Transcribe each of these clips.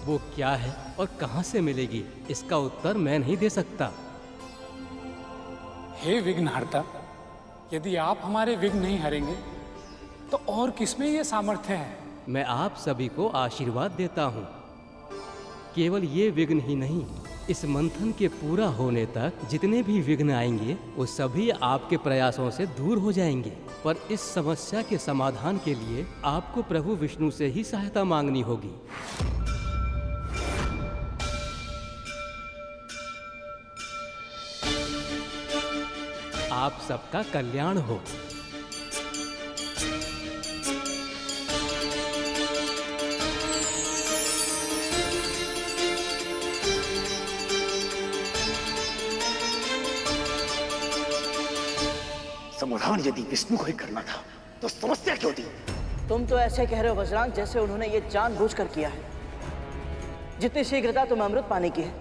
वो क्या है और कहाँ से मिलेगी, इसका उत्तर मैं नहीं दे सकता। हे विघ्नहर्ता, यदि आप हमारे विघ्न नहीं हरेंगे तो और किसमें ये सामर्थ्य है? मैं आप सभी को आशीर्वाद देता हूँ। केवल ये विघ्न ही नहीं, इस मंथन के पूरा होने तक जितने भी विघ्न आएंगे वो सभी आपके प्रयासों से दूर हो जाएंगे। पर इस समस्या के समाधान के लिए आपको प्रभु विष्णु से ही सहायता मांगनी होगी। आप सबका कल्याण हो। समाधान यदि विष्णु को ही करना था तो समस्या क्यों दी? तुम तो ऐसे कह रहे हो वज्रांग जैसे उन्होंने ये जानबूझकर किया है। जितनी शीघ्रता तुम्हें अमृत पाने की है,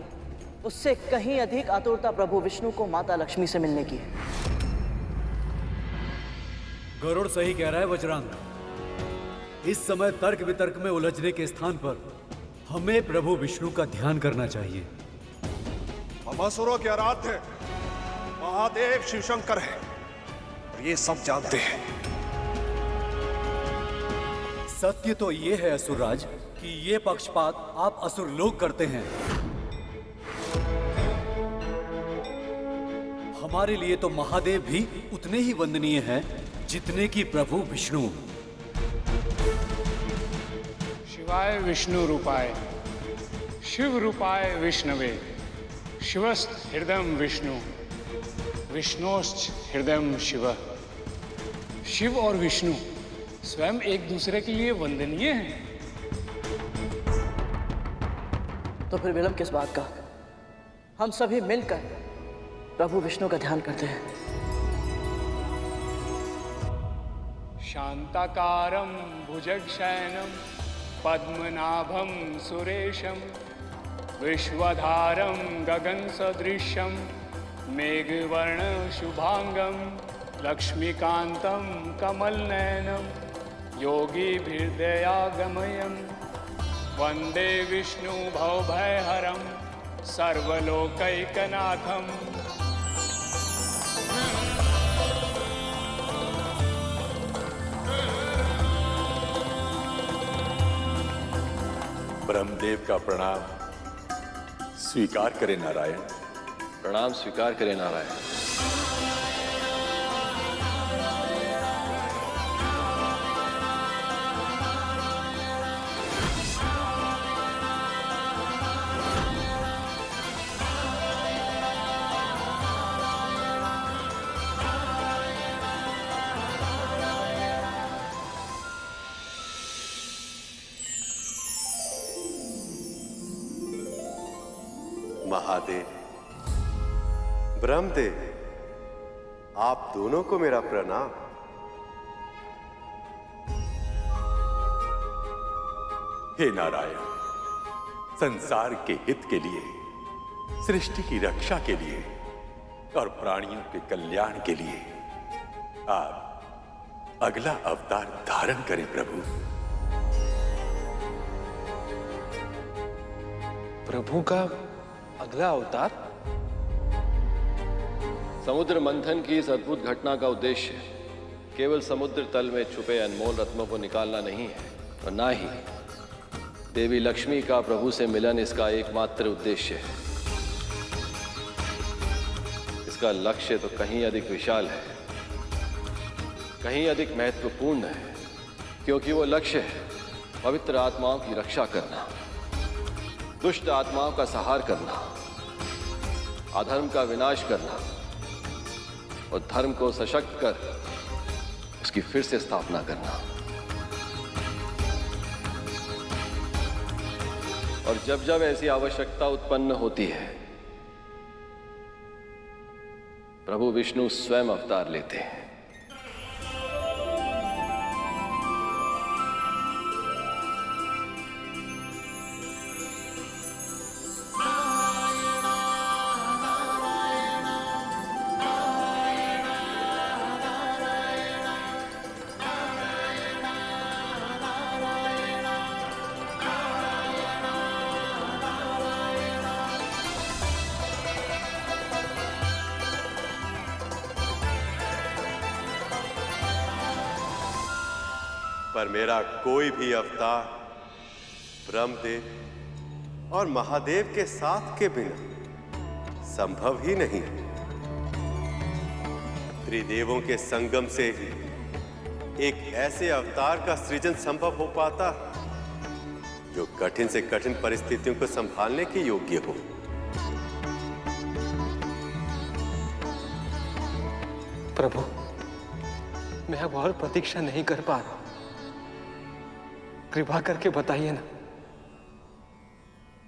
उससे कहीं अधिक आतुरता प्रभु विष्णु को माता लक्ष्मी से मिलने की है। गरुड़ सही कह रहा है वज्रांग। इस समय तर्क वितर्क में उलझने के स्थान पर हमें प्रभु विष्णु का ध्यान करना चाहिए। हम असुरों के आराध्य महादेव शिवशंकर हैं और ये सब जानते हैं। सत्य तो ये है असुरराज कि ये पक्षपात आप असुर लोग करते हैं। हमारे लिए तो महादेव भी उतने ही वंदनीय हैं जितने कि प्रभु विष्णु। शिवाय विष्णु रूपाय शिव रूपाय विष्णवे शिवस्त हृदय विष्णु विष्णोश्च हृदय शिव। शिव और विष्णु स्वयं एक दूसरे के लिए वंदनीय हैं। तो फिर विलंब किस बात का? हम सभी मिलकर प्रभु विष्णु का ध्यान करते हैं। शांताकारं भुजगशयनं पद्मनाभं सुरेशं विश्वधारं गगनसदृशं मेघवर्ण शुभांगं लक्ष्मीकान्तं कमलनयनं योगीभिर्दयागमयं वन्दे विष्णु भवभयहरं सर्वलोकैकनाथम्। ब्रह्मदेव का प्रणाम स्वीकार करें नारायण। प्रणाम स्वीकार करें नारायण। महादेव, ब्रह्मदेव, आप दोनों को मेरा प्रणाम। हे नारायण, संसार के हित के लिए, सृष्टि की रक्षा के लिए और प्राणियों के कल्याण के लिए आप अगला अवतार धारण करें प्रभु। प्रभु का अगला अवतार? समुद्र मंथन की इस अद्भुत घटना का उद्देश्य केवल समुद्र तल में छुपे अनमोल रत्नों को निकालना नहीं है और ना ही देवी लक्ष्मी का प्रभु से मिलन इसका एकमात्र उद्देश्य है। इसका लक्ष्य तो कहीं अधिक विशाल है, कहीं अधिक महत्वपूर्ण है, क्योंकि वो लक्ष्य है पवित्र आत्माओं की रक्षा करना, दुष्ट आत्माओं का संहार करना, अधर्म का विनाश करना और धर्म को सशक्त कर उसकी फिर से स्थापना करना। और जब जब ऐसी आवश्यकता उत्पन्न होती है प्रभु विष्णु स्वयं अवतार लेते हैं। पर मेरा कोई भी अवतार ब्रह्मदेव और महादेव के साथ के बिना संभव ही नहीं। त्रिदेवों के संगम से ही एक ऐसे अवतार का सृजन संभव हो पाता जो कठिन से कठिन परिस्थितियों को संभालने के योग्य हो। प्रभु, मैं अब और प्रतीक्षा नहीं कर पा रहा। कृपा करके बताइए ना,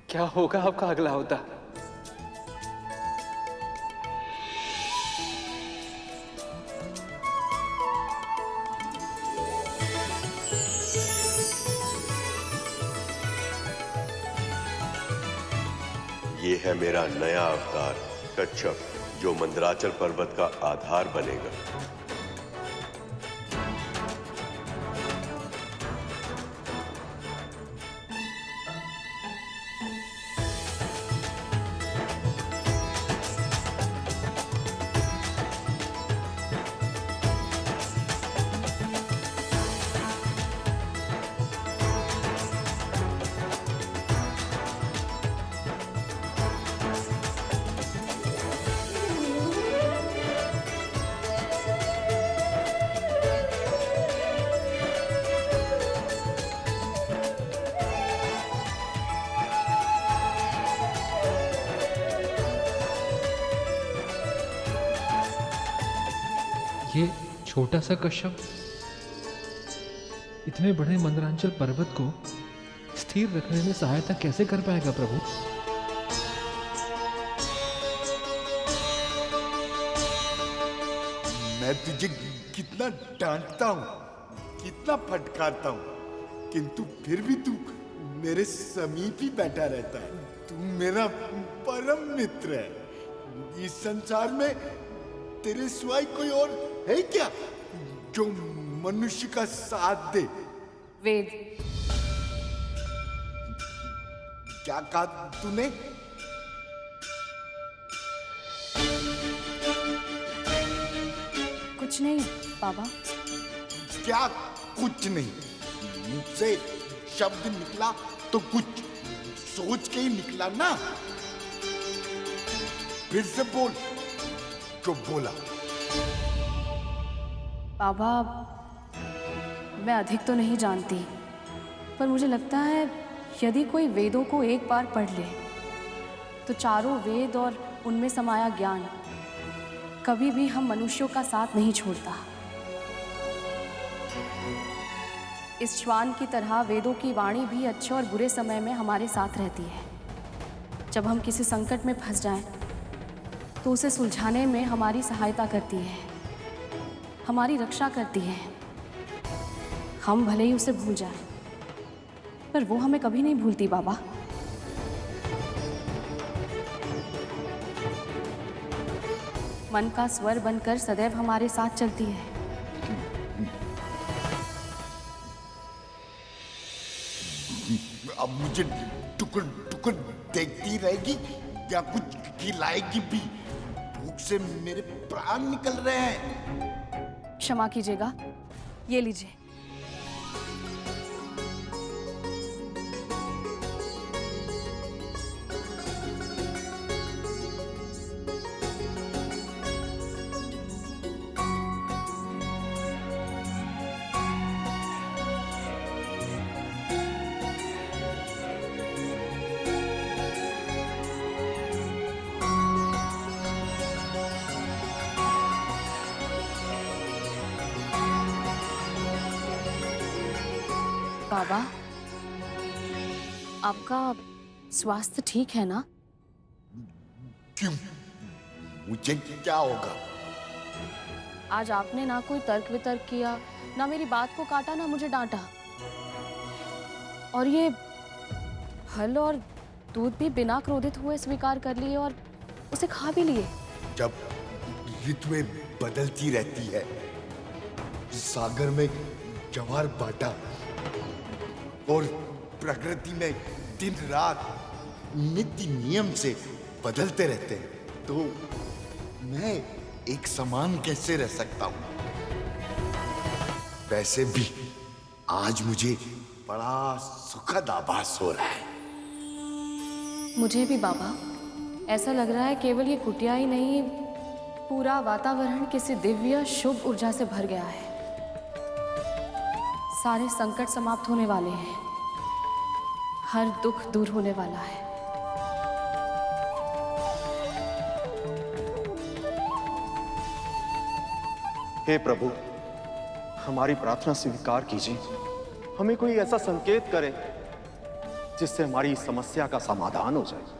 क्या होगा आपका अगला अवतार? ये है मेरा नया अवतार कच्छप, जो मंदराचल पर्वत का आधार बनेगा। ये छोटा सा कश्यप इतने बड़े मंदरांचल पर्वत को स्थिर रखने में सहायता कैसे कर पाएगा प्रभु? मैं तुझे कितना डांटता हूँ, कितना फटकारता हूँ, किंतु फिर भी तू मेरे समीप ही बैठा रहता है। तू मेरा परम मित्र है। इस संसार में तेरे सिवाय कोई और है क्या जो मनुष्य का साथ दे? वेद। क्या कहा तूने? कुछ नहीं बाबा। क्या कुछ नहीं? मुझसे शब्द निकला तो कुछ सोच के ही निकला ना। फिर से बोल जो बोला। बाबा, मैं अधिक तो नहीं जानती, पर मुझे लगता है यदि कोई वेदों को एक बार पढ़ ले तो चारों वेद और उनमें समाया ज्ञान कभी भी हम मनुष्यों का साथ नहीं छोड़ता। इस श्वान की तरह वेदों की वाणी भी अच्छे और बुरे समय में हमारे साथ रहती है। जब हम किसी संकट में फंस जाएं, तो उसे सुलझाने में हमारी सहायता करती है, हमारी रक्षा करती है। हम भले ही उसे भूल जाएं, पर वो हमें कभी नहीं भूलती बाबा। मन का स्वर बनकर सदैव हमारे साथ चलती है। अब मुझे टुकड़ टुकड़ देखती रहेगी या कुछ खिलाएगी भी? भूख से मेरे प्राण निकल रहे हैं। क्षमा कीजिएगा, ये लीजिए। बाबा, आपका स्वास्थ्य ठीक है ना? क्यों? मुझे क्या होगा? आज आपने ना कोई तर्क वितर्क किया, ना मेरी बात को काटा, ना मुझे डांटा, और ये फल और दूध भी बिना क्रोधित हुए स्वीकार कर लिए और उसे खा भी लिए। जब ऋतुएं बदलती रहती है, सागर में ज्वार भाटा और प्रकृति में दिन रात नित्य नियम से बदलते रहते हैं, तो मैं एक समान कैसे रह सकता हूं? वैसे भी आज मुझे बड़ा सुखद आभास हो रहा है। मुझे भी बाबा ऐसा लग रहा है केवल ये कुटिया ही नहीं, पूरा वातावरण किसी दिव्य शुभ ऊर्जा से भर गया है। सारे संकट समाप्त होने वाले हैं, हर दुख दूर होने वाला है। हे प्रभु, हमारी प्रार्थना स्वीकार कीजिए। हमें कोई ऐसा संकेत करें जिससे हमारी समस्या का समाधान हो जाए।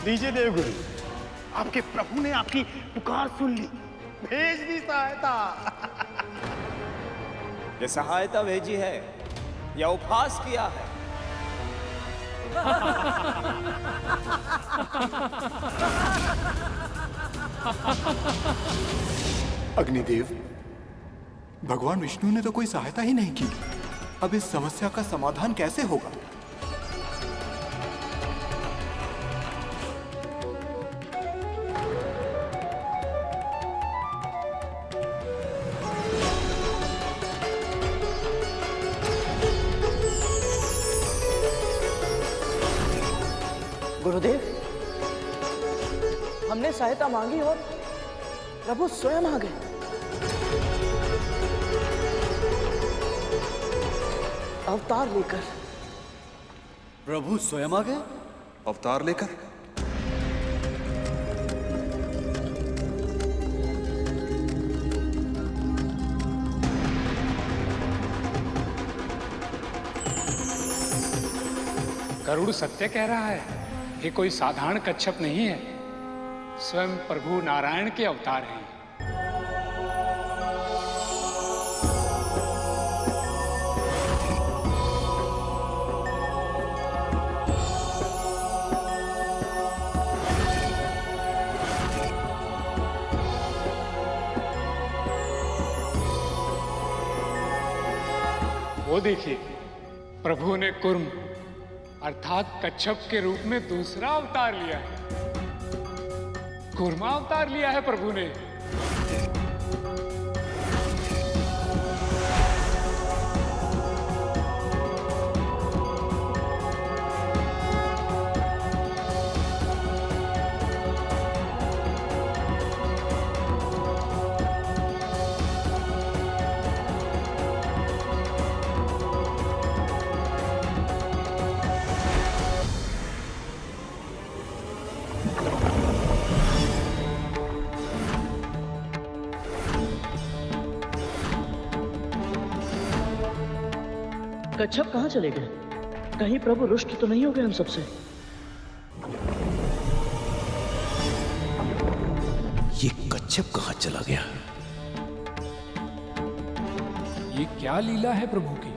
लीजिए देवगुरु, आपके प्रभु ने आपकी पुकार सुन ली, भेज दी सहायता। ये सहायता भेजी है या उपहास किया है? अग्निदेव, भगवान विष्णु ने तो कोई सहायता ही नहीं की। अब इस समस्या का समाधान कैसे होगा? गुरुदेव, हमने सहायता मांगी और प्रभु स्वयं आ गए। अवतार लेकर। प्रभु स्वयं आ गए? अवतार लेकर? गरुड़ सत्य कह रहा है, ये कोई साधारण कच्छप नहीं है, स्वयं प्रभु नारायण के अवतार हैं। वो देखिए, प्रभु ने कुर्म अर्थात कच्छप के रूप में दूसरा अवतार लिया है। कूर्मा अवतार लिया है प्रभु ने। कच्छप कहाँ चले गए? कहीं प्रभु रुष्ट तो नहीं हो गए हम सबसे? ये कच्छप कहाँ चला गया? ये क्या लीला है प्रभु की?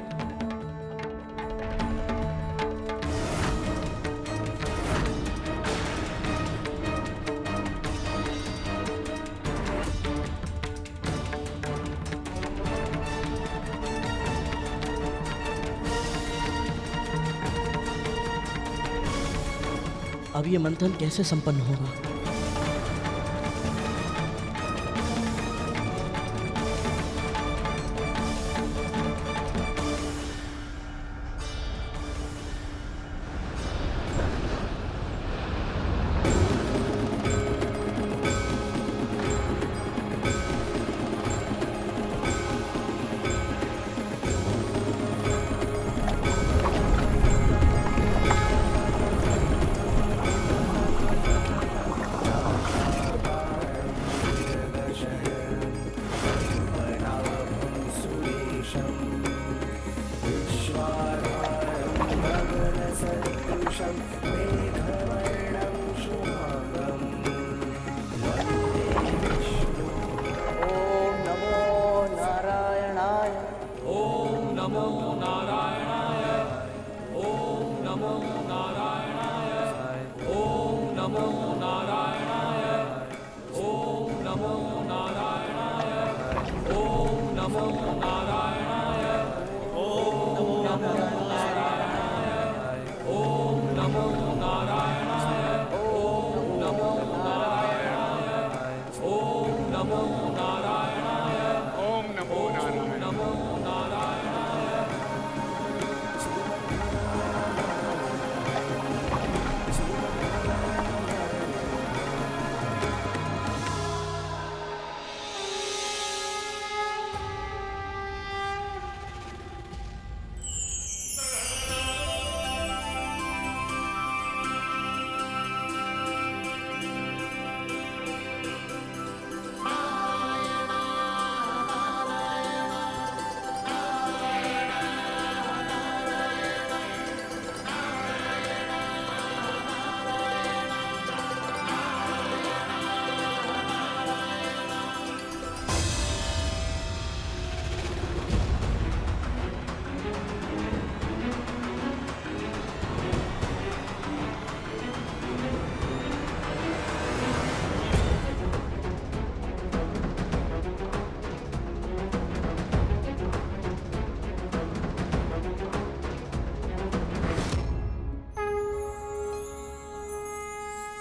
अब ये मंथन कैसे संपन्न होगा?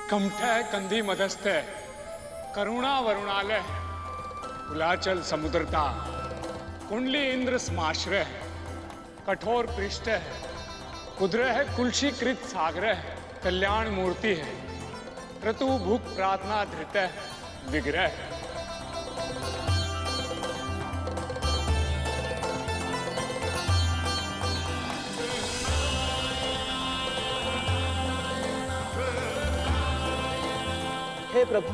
कमठः कंधी मदस्ते करुणा वरुणालय कुलाचल समुद्रता कुंडली इंद्र समाश्रय कठोर पृष्ठ है कुद्र है कुलशीकृत सागर कल्याण मूर्ति है क्रतु भूख प्रार्थना धृत विग्रह। हे प्रभु,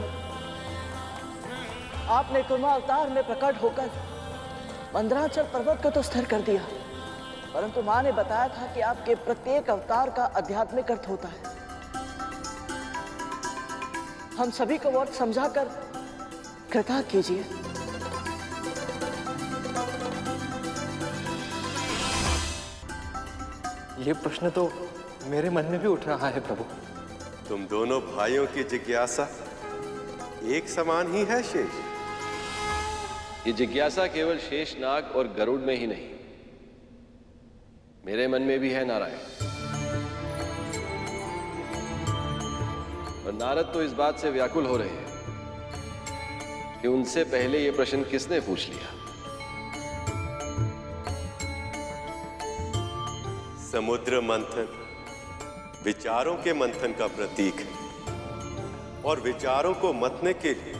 आपने कुर्मा अवतार में प्रकट होकर मंदराचल पर्वत को तो स्थिर कर दिया, परंतु मां ने बताया था कि आपके प्रत्येक अवतार का आध्यात्मिक अर्थ होता है। हम सभी को और समझाकर कृपा कीजिए। ये प्रश्न तो मेरे मन में भी उठ रहा है प्रभु। तुम दोनों भाइयों की जिज्ञासा एक समान ही है शेष। ये जिज्ञासा केवल शेषनाग और गरुड़ में ही नहीं, मेरे मन में भी है नारायण। और नारद तो इस बात से व्याकुल हो रहे हैं कि उनसे पहले ये प्रश्न किसने पूछ लिया। समुद्र मंथन विचारों के मंथन का प्रतीक है और विचारों को मतने के लिए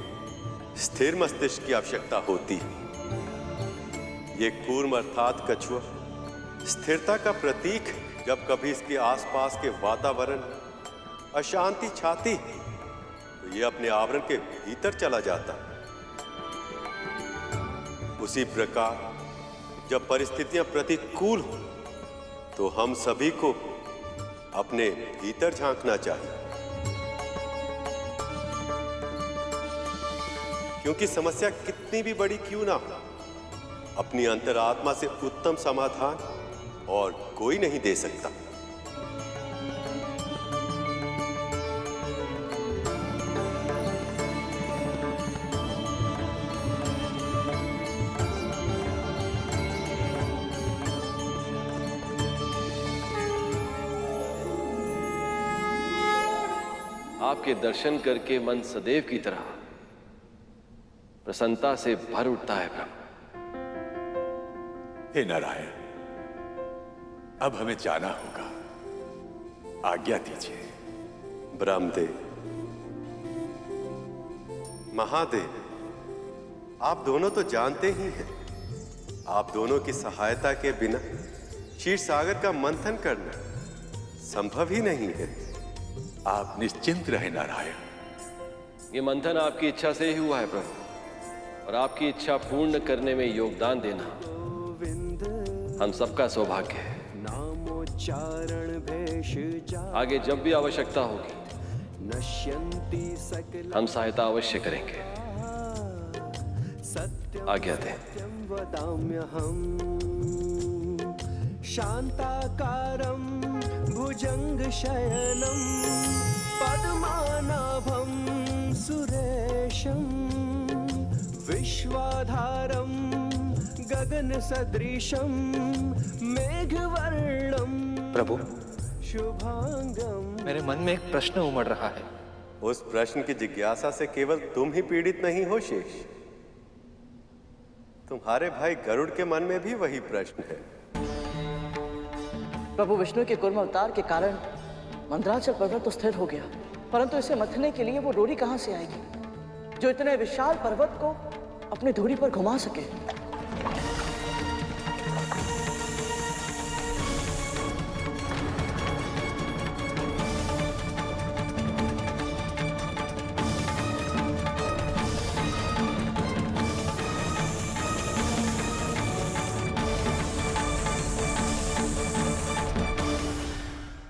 स्थिर मस्तिष्क की आवश्यकता होती है। ये कूर्म अर्थात कछुआ स्थिरता का प्रतीक है। जब कभी इसके आसपास के वातावरण अशांति छाती तो ये अपने आवरण के भीतर चला जाता। उसी प्रकार जब परिस्थितियां प्रतिकूल हो तो हम सभी को अपने भीतर झांकना चाहिए, क्योंकि समस्या कितनी भी बड़ी क्यों ना हो, अपनी अंतरात्मा से उत्तम समाधान और कोई नहीं दे सकता। आपके दर्शन करके मन सदैव की तरह प्रसन्नता से भर उठता है प्रभु। हे नारायण, अब हमें जाना होगा, आज्ञा दीजिए। ब्रह्मदेव, महादेव, आप दोनों तो जानते ही हैं, आप दोनों की सहायता के बिना क्षीर सागर का मंथन करना संभव ही नहीं है। आप निश्चिंत रहे नारायण। ये मंथन आपकी इच्छा से ही हुआ है प्रभु, और आपकी इच्छा पूर्ण करने में योगदान देना हम सबका सौभाग्य है। आगे जब भी आवश्यकता होगी हम सहायता अवश्य करेंगे। आज्ञा दें। शांताकारं भुजंग शयनं पद्मनाभं सुरेशं विश्वाधारं गगन सदृशं मेघवर्णं प्रभु, शुभांगं। मेरे मन में एक प्रश्न उमड़ रहा है। उस प्रश्न की जिज्ञासा से केवल तुम ही पीड़ित नहीं हो शेष, तुम्हारे भाई गरुड़ के मन में भी वही प्रश्न है। प्रभु विष्णु के कूर्म अवतार के कारण मंदराचल पर्वत तो स्थिर हो गया, परंतु इसे मथने के लिए वो डोरी कहां से आएगी जो इतने विशाल पर्वत को अपनी धुरी पर घुमा सके।